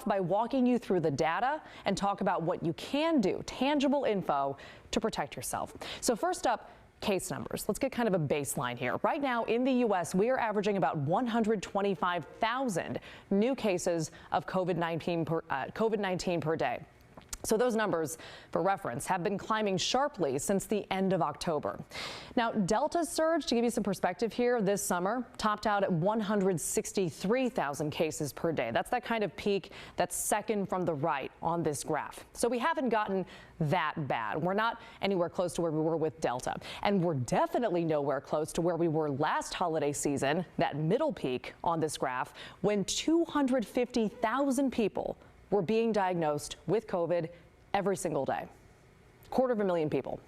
by walking you through the data and talk about what you can do, tangible info to protect yourself. So first up, case numbers. Let's get kind of a baseline here. Right now in the U.S., we are averaging about 125,000 new cases of COVID-19 per day. So those numbers, for reference, have been climbing sharply since the end of October. Now, Delta's surge, to give you some perspective here, this summer topped out at 163,000 cases per day. That's that kind of peak that's second from the right on this graph. So we haven't gotten that bad. We're not anywhere close to where we were with Delta. And we're definitely nowhere close to where we were last holiday season, that middle peak on this graph, when 250,000 people were being diagnosed with COVID every single day. 250,000 people.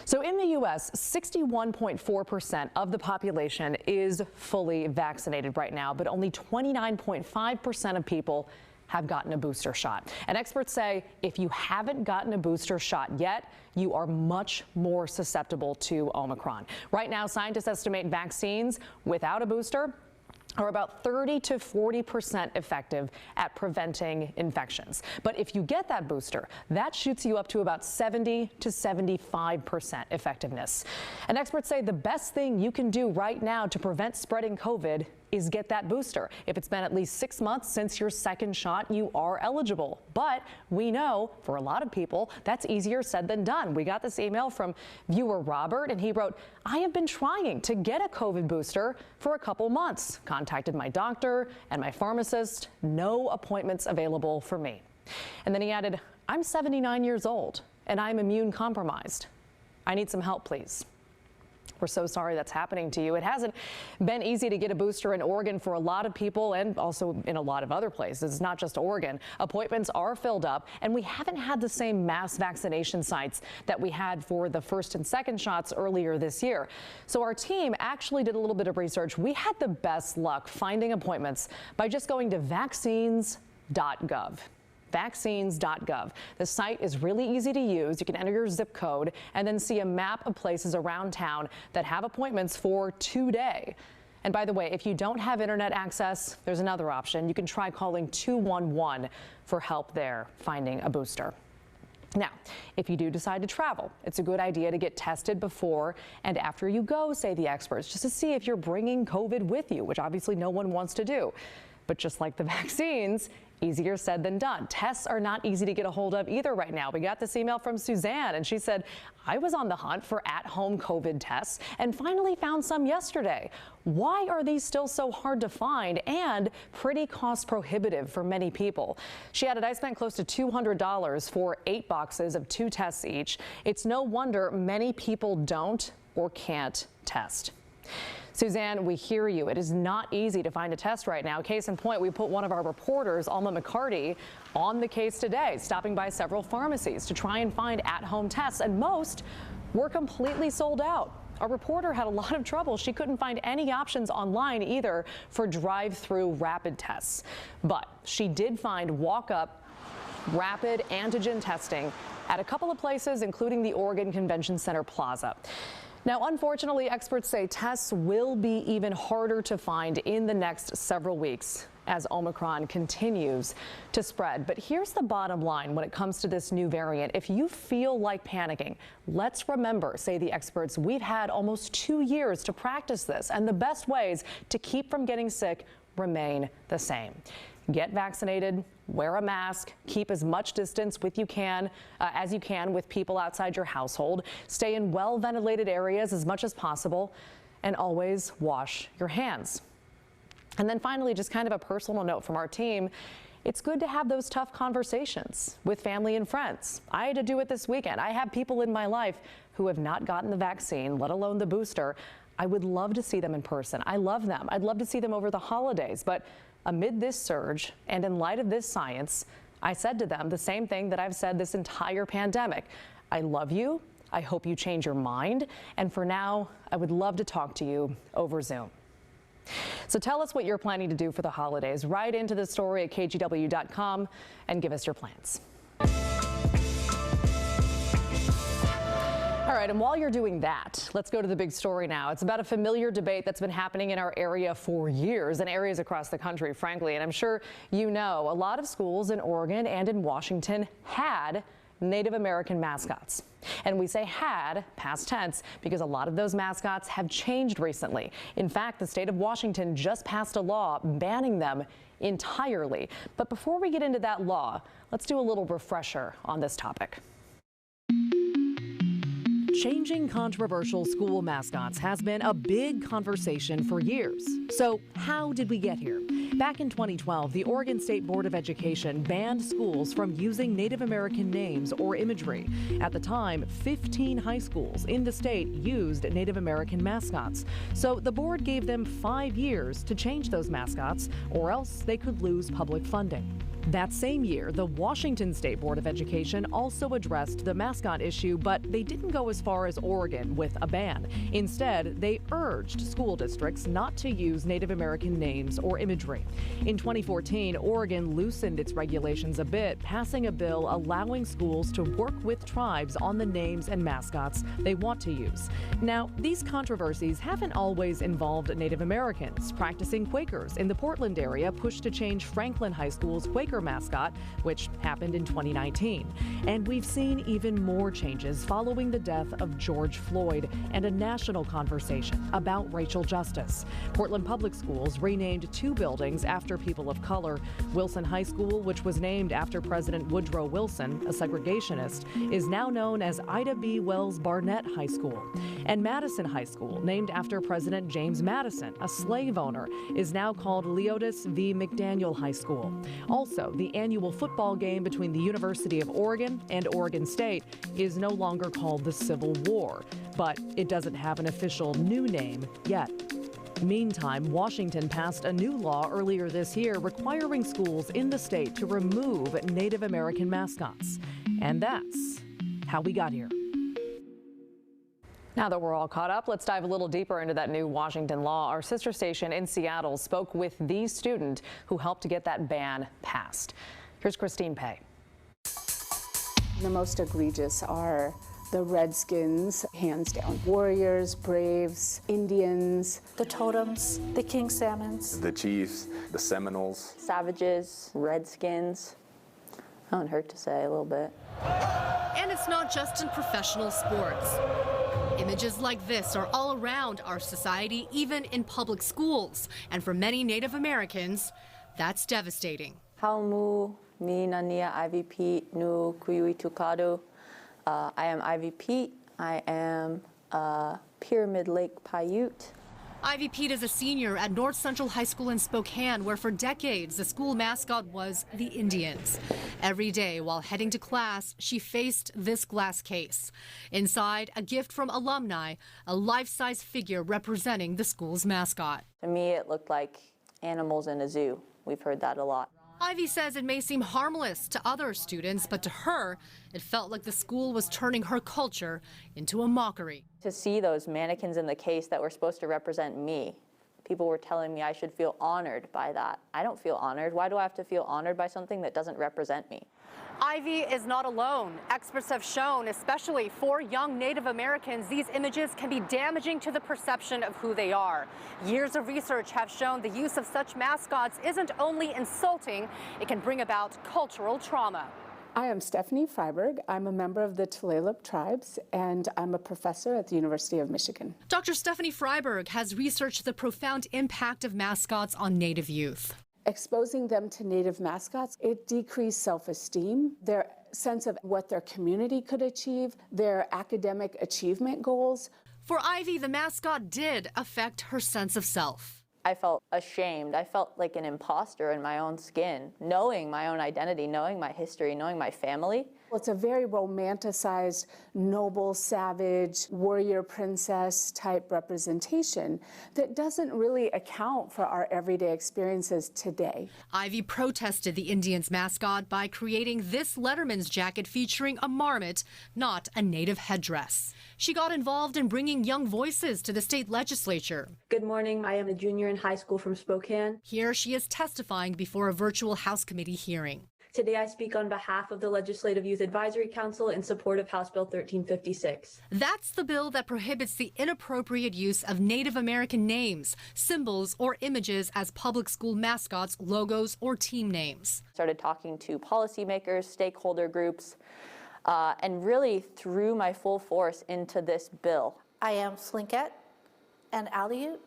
So in the U.S., 61.4% of the population is fully vaccinated right now, but only 29.5% of people have gotten a booster shot. And experts say if you haven't gotten a booster shot yet, you are much more susceptible to Omicron. Right now, scientists estimate vaccines without a booster are about 30 to 40% effective at preventing infections. But if you get that booster, that shoots you up to about 70 to 75% effectiveness. And experts say the best thing you can do right now to prevent spreading COVID is get that booster. If it's been at least 6 months since your second shot, you are eligible. But we know for a lot of people, that's easier said than done. We got this email from viewer Robert, and he wrote, I have been trying to get a COVID booster for a couple months. Contacted my doctor and my pharmacist. No appointments available for me. And then he added, I'm 79 years old and I'm immune compromised. I need some help, please. We're so sorry that's happening to you. It hasn't been easy to get a booster in Oregon for a lot of people, and also in a lot of other places. It's not just Oregon. Appointments are filled up, and we haven't had the same mass vaccination sites that we had for the first and second shots earlier this year. So our team actually did a little bit of research. We had the best luck finding appointments by just going to vaccines.gov. Vaccines.gov. The site is really easy to use. You can enter your zip code and then see a map of places around town that have appointments for today. And by the way, if you don't have internet access, there's another option. You can try calling 211 for help there finding a booster. Now, if you do decide to travel, it's a good idea to get tested before and after you go, say the experts, just to see if you're bringing COVID with you, which obviously no one wants to do. But just like the vaccines, easier said than done. Tests are not easy to get a hold of either right now. We got this email from Suzanne, and she said, I was on the hunt for at-home COVID tests and finally found some yesterday. Why are these still so hard to find and pretty cost prohibitive for many people? She added, I spent close to $200 for 8 boxes of 2 tests each. It's no wonder many people don't or can't test. Suzanne, we hear you. It is not easy to find a test right now. Case in point, we put one of our reporters, Alma McCarty, on the case today, stopping by several pharmacies to try and find at-home tests, and most were completely sold out. Our reporter had a lot of trouble. She couldn't find any options online either for drive-through rapid tests. But she did find walk-up rapid antigen testing at a couple of places, including the Oregon Convention Center Plaza. Now, unfortunately, experts say tests will be even harder to find in the next several weeks as Omicron continues to spread. But here's the bottom line when it comes to this new variant. If you feel like panicking, let's remember, say the experts, we've had almost 2 years to practice this, and the best ways to keep from getting sick remain the same. Get vaccinated, wear a mask, keep as much distance as you can with people outside your household, stay in well-ventilated areas as much as possible, and always wash your hands. And then finally, just kind of a personal note from our team, it's good to have those tough conversations with family and friends. I had to do it this weekend. I have people in my life who have not gotten the vaccine, let alone the booster. I would love to see them in person. I love them. I'd love to see them over the holidays, but amid this surge and in light of this science, I said to them the same thing that I've said this entire pandemic. I love you. I hope you change your mind. And for now, I would love to talk to you over Zoom. So tell us what you're planning to do for the holidays. Write into the story at kgw.com and give us your plans. All right, and while you're doing that, let's go to the big story now. It's about a familiar debate that's been happening in our area for years and areas across the country, frankly. And I'm sure you know a lot of schools in Oregon and in Washington had Native American mascots. And we say had, past tense, because a lot of those mascots have changed recently. In fact, the state of Washington just passed a law banning them entirely. But before we get into that law, let's do a little refresher on this topic. Changing controversial school mascots has been a big conversation for years. So how did we get here? Back in 2012, the Oregon State Board of Education banned schools from using Native American names or imagery. At the time, 15 high schools in the state used Native American mascots. So the board gave them 5 years to change those mascots, or else they could lose public funding. That same year, the Washington State Board of Education also addressed the mascot issue, but they didn't go as far as Oregon with a ban. Instead, they urged school districts not to use Native American names or imagery. In 2014, Oregon loosened its regulations a bit, passing a bill allowing schools to work with tribes on the names and mascots they want to use. Now, these controversies haven't always involved Native Americans. Practicing Quakers in the Portland area pushed to change Franklin High School's Quaker mascot, which happened in 2019. And we've seen even more changes following the death of George Floyd and a national conversation about racial justice. Portland Public Schools renamed 2 buildings after people of color. Wilson High School, which was named after President Woodrow Wilson, a segregationist, is now known as Ida B. Wells Barnett High School. And Madison High School, named after President James Madison, a slave owner, is now called Leotis V. McDaniel High School. Also, the annual football game between the University of Oregon and Oregon State is no longer called the Civil War, but it doesn't have an official new name yet. Meantime, Washington passed a new law earlier this year requiring schools in the state to remove Native American mascots. And that's how we got here. Now that we're all caught up, let's dive a little deeper into that new Washington law. Our sister station in Seattle spoke with the student who helped to get that ban passed. Here's Christine Pei. The most egregious are the Redskins, hands down. Warriors, Braves, Indians. The totems, the king salmons. The Chiefs, the Seminoles. Savages, Redskins. That would hurt to say a little bit. And it's not just in professional sports. Images like this are all around our society, even in public schools. And for many Native Americans, that's devastating. Haumu, mi nania Ivy Pete, nu kuiui tukadu. I am Ivy Pete. I am a Pyramid Lake Paiute. Ivy Pete is a senior at North Central High School in Spokane, where for decades the school mascot was the Indians. Every day while heading to class, she faced this glass case. Inside, a gift from alumni, a life-size figure representing the school's mascot. To me, it looked like animals in a zoo. We've heard that a lot. Ivy says it may seem harmless to other students, but to her, it felt like the school was turning her culture into a mockery. To see those mannequins in the case that were supposed to represent me, people were telling me I should feel honored by that. I don't feel honored. Why do I have to feel honored by something that doesn't represent me? Ivy is not alone. Experts have shown, especially for young Native Americans, these images can be damaging to the perception of who they are. Years of research have shown the use of such mascots isn't only insulting, it can bring about cultural trauma. I am Stephanie Freiberg. I'm a member of the Tulalip tribes, and I'm a professor at the University of Michigan. Dr. Stephanie Freiberg has researched the profound impact of mascots on Native youth. Exposing them to Native mascots, it decreased self-esteem, their sense of what their community could achieve, their academic achievement goals. For Ivy, the mascot did affect her sense of self. I felt ashamed. I felt like an imposter in my own skin, knowing my own identity, knowing my history, knowing my family. It's a very romanticized, noble, savage, warrior princess type representation that doesn't really account for our everyday experiences today. Ivy protested the Indians' mascot by creating this Letterman's jacket featuring a marmot, not a native headdress. She got involved in bringing young voices to the state legislature. Good morning. I am a junior in high school from Spokane. Here she is testifying before a virtual House committee hearing. Today I speak on behalf of the Legislative Youth Advisory Council in support of House Bill 1356. That's the bill that prohibits the inappropriate use of Native American names, symbols, or images as public school mascots, logos, or team names. Started talking to policymakers, stakeholder groups, and really threw my full force into this bill. I am Slinket and Aleut,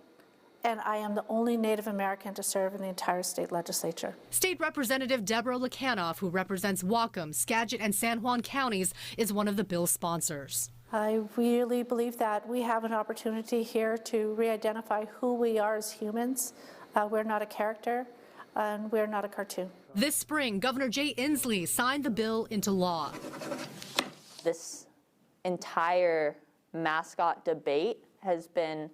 and I am the only Native American to serve in the entire state legislature. State Representative Deborah Lekanoff, who represents Whatcom, Skagit, and San Juan counties, is one of the bill's sponsors. I really believe that we have an opportunity here to re-identify who we are as humans. We're not a character, and we're not a cartoon. This spring, Governor Jay Inslee signed the bill into law. This entire mascot debate has been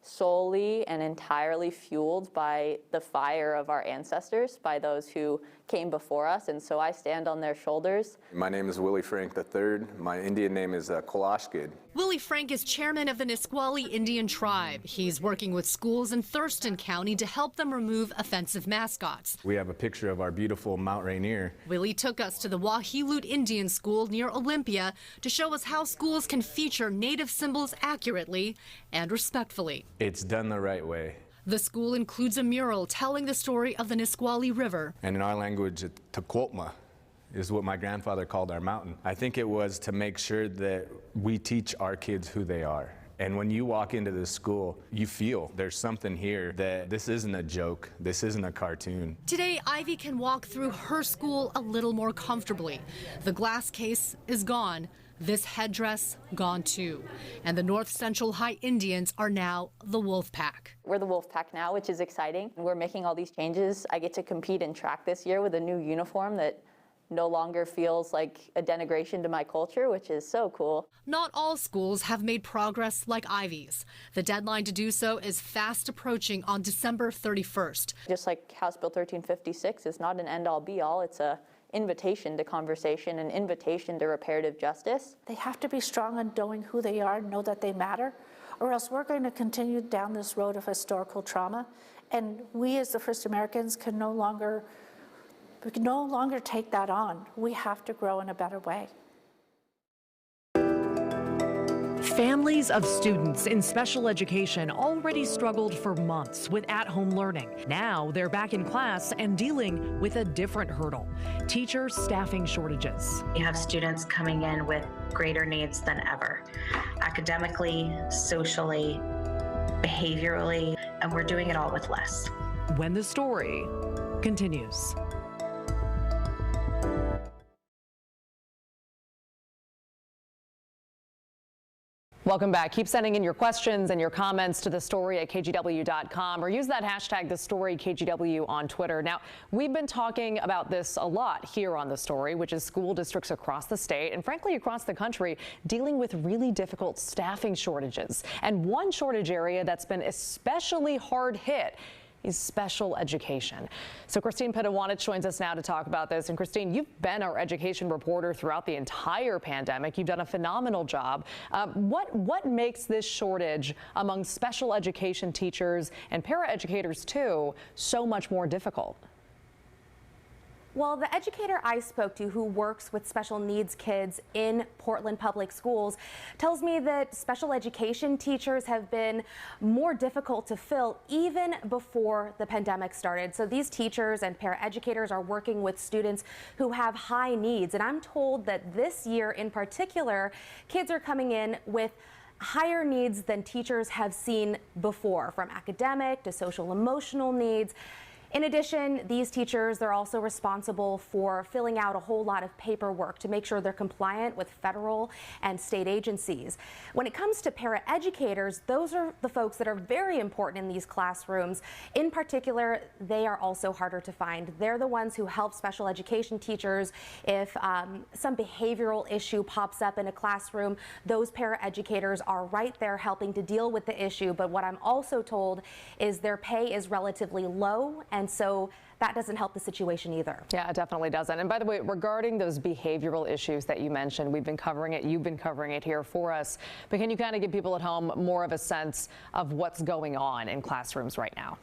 solely and entirely fueled by the fire of our ancestors, by those who came before us, and so I stand on their shoulders. My name is Willie Frank III. My Indian name is Kolashkid. Willie Frank is chairman of the Nisqually Indian tribe. He's working with schools in Thurston County to help them remove offensive mascots. We have a picture of our beautiful Mount Rainier. Willie took us to the Wahilut Indian School near Olympia to show us how schools can feature Native symbols accurately and respectfully. It's done the right way. The school includes a mural telling the story of the Nisqually River. And in our language, Tequotma is what my grandfather called our mountain. I think it was to make sure that we teach our kids who they are. And when you walk into the school, you feel there's something here, that this isn't a joke, this isn't a cartoon. Today, Ivy can walk through her school a little more comfortably. The glass case is gone. This headdress gone too. And the North Central High Indians are now the Wolf Pack. We're the Wolf Pack now, which is exciting. We're making all these changes. I get to compete in track this year with a new uniform that no longer feels like a denigration to my culture, which is so cool. Not all schools have made progress like Ivy's. The deadline to do so is fast approaching on December 31st. Just like House Bill 1356 is not an end-all be-all, it's a invitation to conversation, an invitation to reparative justice. They have to be strong on knowing who they are, know that they matter, or else we're going to continue down this road of historical trauma. And we as the First Americans can no longer take that on. We have to grow in a better way. Families of students in special education already struggled for months with at-home learning. Now they're back in class and dealing with a different hurdle: teacher staffing shortages. We have students coming in with greater needs than ever, academically, socially, behaviorally, and we're doing it all with less. When the story continues. Welcome back. Keep sending in your questions and your comments to thestory@kgw.com or use that hashtag #TheStoryKGW on Twitter. Now, we've been talking about this a lot here on The Story, which is school districts across the state and frankly across the country dealing with really difficult staffing shortages. And one shortage area that's been especially hard hit is special education. So Christine Pitawanich joins us now to talk about this. And Christine, you've been our education reporter throughout the entire pandemic. You've done a phenomenal job. What makes this shortage among special education teachers and paraeducators too so much more difficult? Well, the educator I spoke to who works with special needs kids in Portland Public Schools tells me that special education teachers have been more difficult to fill even before the pandemic started. So these teachers and paraeducators are working with students who have high needs. And I'm told that this year in particular, kids are coming in with higher needs than teachers have seen before, from academic to social emotional needs. In addition, these teachers, they're also responsible for filling out a whole lot of paperwork to make sure they're compliant with federal and state agencies. When it comes to paraeducators, those are the folks that are very important in these classrooms. In particular, they are also harder to find. They're the ones who help special education teachers if some behavioral issue pops up in a classroom. Those paraeducators are right there helping to deal with the issue. But what I'm also told is their pay is relatively low, and so that doesn't help the situation either. Yeah, it definitely doesn't. And by the way, regarding those behavioral issues that you mentioned, we've been covering it, you've been covering it here for us, but can you kind of give people at home more of a sense of what's going on in classrooms right now?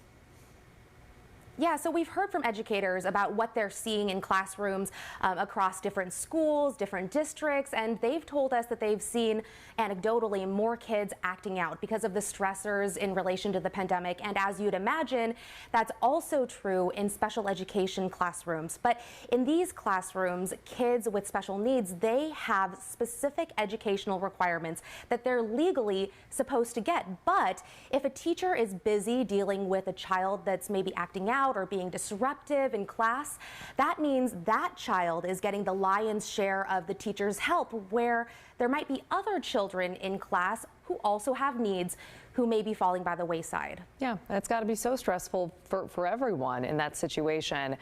Yeah, so we've heard from educators about what they're seeing in classrooms across different schools, different districts, and they've told us that they've seen anecdotally more kids acting out because of the stressors in relation to the pandemic. And as you'd imagine, that's also true in special education classrooms. But in these classrooms, kids with special needs, they have specific educational requirements that they're legally supposed to get. But if a teacher is busy dealing with a child that's maybe acting out or being disruptive in class, that means that child is getting the lion's share of the teacher's help, where there might be other children in class who also have needs who may be falling by the wayside. Yeah, it's got to be so stressful for everyone in that situation.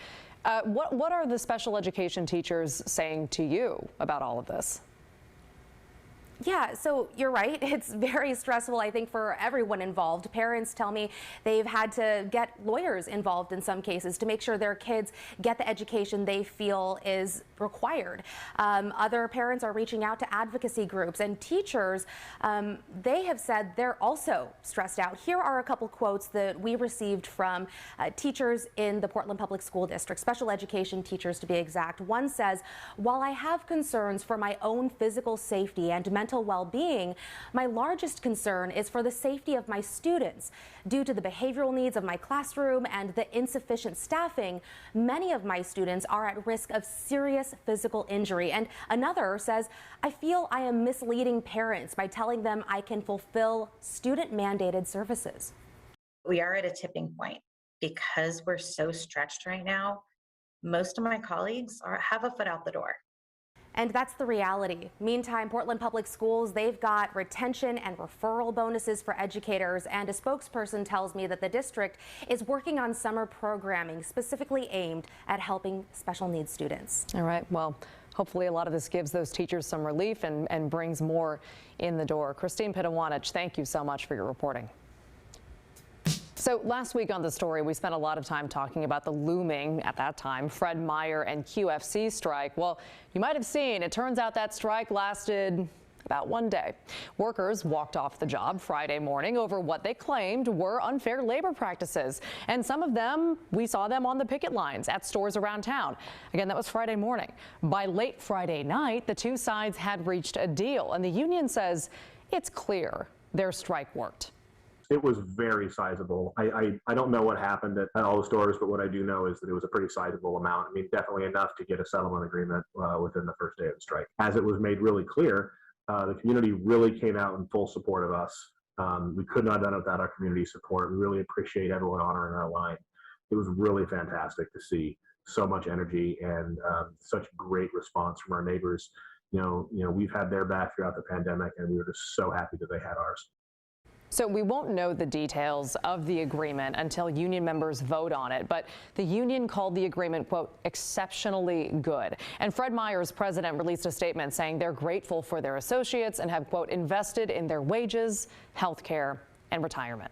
What are the special education teachers saying to you about all of this? Yeah, so you're right. It's very stressful, I think, for everyone involved. Parents tell me they've had to get lawyers involved in some cases to make sure their kids get the education they feel is required. Other parents are reaching out to advocacy groups, and teachers, they have said they're also stressed out. Here are a couple quotes that we received from teachers in the Portland Public School District, special education teachers to be exact. One says, "While I have concerns for my own physical safety and mental well-being, my largest concern is for the safety of my students. Due to the behavioral needs of my classroom and the insufficient staffing, many of my students are at risk of serious physical injury." And another says, "I feel I am misleading parents by telling them I can fulfill student-mandated services." We are at a tipping point because we're so stretched right now. Most of my colleagues have a foot out the door. And that's the reality. Meantime, Portland Public Schools, they've got retention and referral bonuses for educators, and a spokesperson tells me that the district is working on summer programming specifically aimed at helping special needs students. All right, well, hopefully a lot of this gives those teachers some relief and brings more in the door. Christine Pitawanich, thank you so much for your reporting. So last week on The Story, we spent a lot of time talking about the looming, at that time, Fred Meyer and QFC strike. Well, you might have seen, it turns out that strike lasted about one day. Workers walked off the job Friday morning over what they claimed were unfair labor practices. And some of them, we saw them on the picket lines at stores around town. Again, that was Friday morning. By late Friday night, the two sides had reached a deal, and the union says it's clear their strike worked. It was very sizable. I don't know what happened at all the stores, but what I do know is that it was a pretty sizable amount. I mean, definitely enough to get a settlement agreement within the first day of the strike. As it was made really clear, the community really came out in full support of us. We could not have done it without our community support. We really appreciate everyone honoring our line. It was really fantastic to see so much energy and such great response from our neighbors. You know, we've had their back throughout the pandemic, and we were just so happy that they had ours. So we won't know the details of the agreement until union members vote on it, but the union called the agreement, quote, exceptionally good. And Fred Meyer's president released a statement saying they're grateful for their associates and have, quote, invested in their wages, health care, and retirement.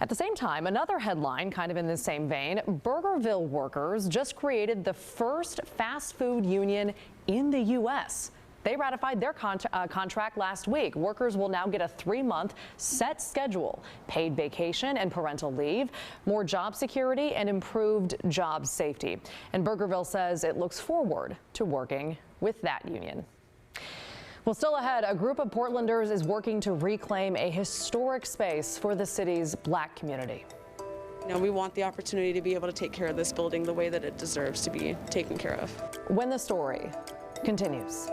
At the same time, another headline kind of in the same vein, Burgerville workers just created the first fast food union in the U.S. They ratified their contract last week. Workers will now get a 3-month set schedule, paid vacation and parental leave, more job security, and improved job safety. And Burgerville says it looks forward to working with that union. Well, still ahead, a group of Portlanders is working to reclaim a historic space for the city's Black community. You know, we want the opportunity to be able to take care of this building the way that it deserves to be taken care of. When the story continues.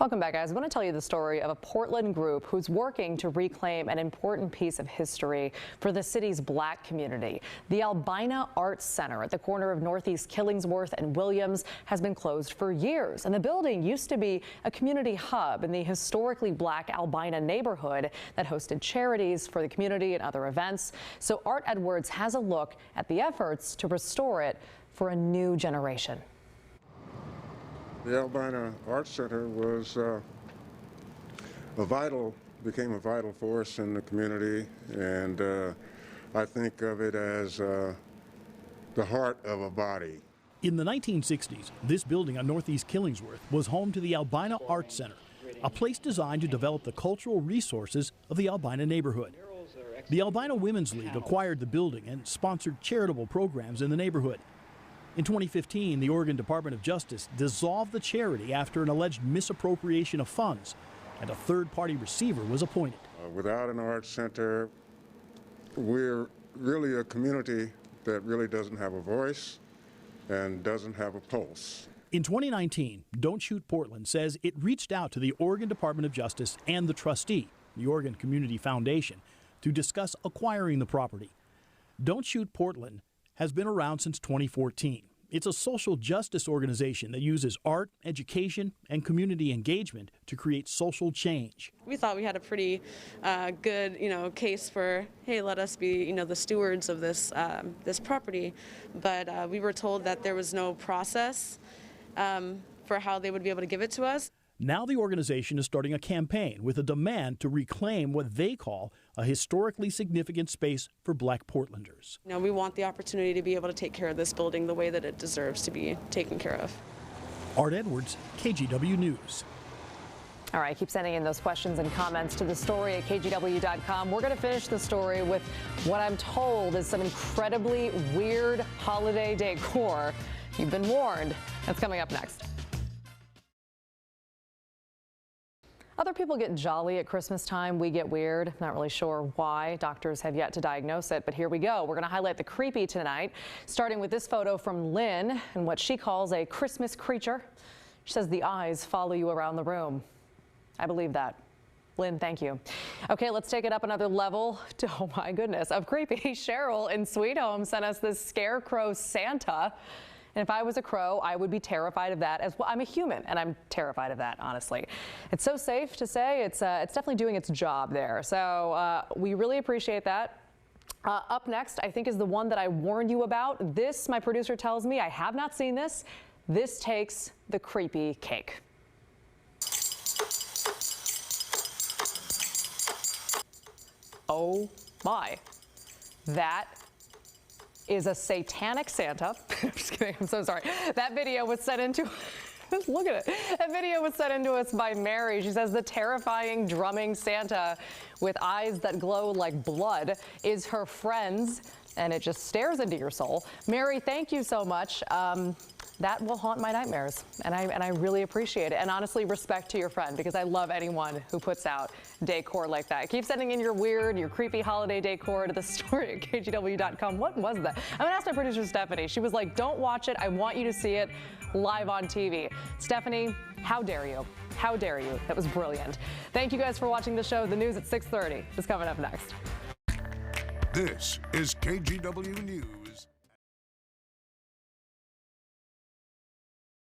Welcome back, guys. I want to tell you the story of a Portland group who's working to reclaim an important piece of history for the city's Black community. The Albina Arts Center at the corner of Northeast Killingsworth and Williams has been closed for years, and the building used to be a community hub in the historically Black Albina neighborhood that hosted charities for the community and other events. So Art Edwards has a look at the efforts to restore it for a new generation. The Albina Arts Center was became a vital force in the community, and I think of it as the heart of a body. In the 1960s, this building on Northeast Killingsworth was home to the Albina Arts Center, a place designed to develop the cultural resources of the Albina neighborhood. The Albina Women's League acquired the building and sponsored charitable programs in the neighborhood. In 2015, the Oregon Department of Justice dissolved the charity after an alleged misappropriation of funds, and a third-party receiver was appointed. Without an arts center, we're really a community that really doesn't have a voice and doesn't have a pulse. In 2019, Don't Shoot Portland says it reached out to the Oregon Department of Justice and the trustee, the Oregon Community Foundation, to discuss acquiring the property. Don't Shoot Portland has been around since 2014. It's a social justice organization that uses art, education, and community engagement to create social change. We thought we had a pretty good, case for, hey, let us be, the stewards of this this property. But we were told that there was no process for how they would be able to give it to us. Now the organization is starting a campaign with a demand to reclaim what they call a historically significant space for Black Portlanders. We want the opportunity to be able to take care of this building the way that it deserves to be taken care of. Art Edwards, KGW News. All right, keep sending in those questions and comments to the story at kgw.com. We're going to finish the story with what I'm told is some incredibly weird holiday decor. You've been warned. That's coming up next. Other people get jolly at Christmas time. We get weird. Not really sure why. Doctors have yet to diagnose it, but here we go. We're going to highlight the creepy tonight, starting with this photo from Lynn and what she calls a Christmas creature. She says the eyes follow you around the room. I believe that. Lynn, thank you. Okay, let's take it up another level to, oh my goodness, of creepy. Cheryl in Sweet Home sent us this scarecrow Santa. And if I was a crow, I would be terrified of that as well. I'm a human, and I'm terrified of that, honestly. It's so safe to say. It's definitely doing its job there. So we really appreciate that. Up next, I think, is the one that I warned you about. This, my producer tells me, I have not seen this. This takes the creepy cake. Oh my. That is a satanic Santa. I'm just kidding. I'm so sorry. That video was sent into look at it. That video was sent into us by Mary. She says the terrifying drumming Santa with eyes that glow like blood is her friend's, and it just stares into your soul. Mary, thank you so much. That will haunt my nightmares, and I really appreciate it. And honestly, respect to your friend, because I love anyone who puts out decor like that. Keep sending in your weird, your creepy holiday decor to the story at kgw.com. What was that? I'm gonna ask my producer Stephanie. She was like, don't watch it. I want you to see it live on TV. Stephanie, how dare you? How dare you? That was brilliant. Thank you guys for watching the show. The news at 6:30 is coming up next. This is KGW News.